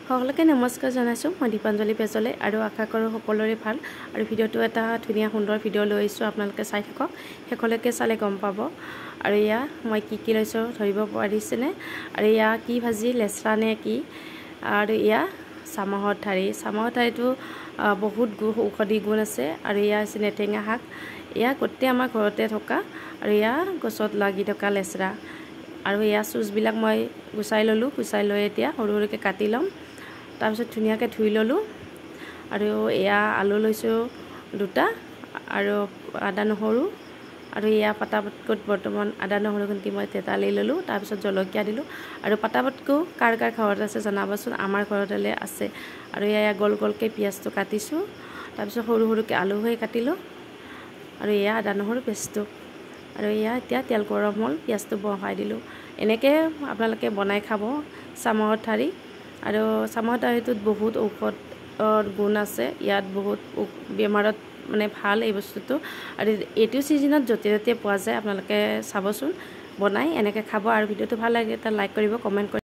সকলোকে নমস্কাৰ জনাইছোঁ মই দীপাঞ্জলি পেজলে আৰু আশা কৰোঁ সকলোৰে ভাল আৰু ভিডিঅ'টো এটা ধুনীয়া সুন্দৰ ভিডিঅ' লৈ আহিছোঁ আপোনালোকে চাই থাকক শেষলৈকে চালে গম পাব আৰু ইয়া মই কি লৈছোঁ ধৰিব পাৰিছেনে আৰু ইয়া কি ভাজি লেচৰা নে কি আৰু ইয়া চামাহৰ ঠাৰিটো বহুত ঔষধি গুণ আছে আৰু ইয়া আছে নেটেঙা শাক ইয়া গোটেই আমাৰ ঘৰতে থকা আৰু ইয়া গছত লাগি থকা লেচৰা আৰু ইয়া চুজবিলাক মই গুচাই ল'লোঁ গুচাই লৈ এতিয়া সৰু সৰুকৈ কাটি ল'ম তাৰপিছত ধুনীয়াকৈ ধুই ল'লোঁ আৰু এয়া আলু লৈছোঁ দুটা আৰু আদা নহৰু আৰু এয়া পটাপটকৈ বৰ্তমান আদা নহৰু খুন্দি মই তেতালি ল'লোঁ তাৰপিছত জলকীয়া দিলোঁ আৰু পটাপটকৈ কাৰ ঘৰত আছে জনাবচোন আমাৰ ঘৰতে আছে আৰু এয়া গোল গোলকৈ পিঁয়াজটো কাটিছোঁ তাৰপিছত সৰু সৰুকৈ আলু হৈ কাটিলোঁ আৰু এয়া আদা নহৰু পেষ্টটো আৰু এয়া এতিয়া তেল গৰম হ'ল পিঁয়াজটো বহাই দিলোঁ এনেকৈ আপোনালোকে বনাই খাব চামাহৰ ঠাৰি আৰু চামাহৰ ঠাৰিটোত বহুত ঔষধৰ গুণ আছে ইয়াত বহুত বেমাৰত মানে ভাল এই বস্তুটো আৰু এইটো ছিজনত য'তে ত'তে পোৱা যায় আপোনালোকে চাবচোন বনাই এনেকৈ খাব আৰু ভিডিঅ'টো ভাল লাগে এটা লাইক কৰিব কমেণ্ট কৰিব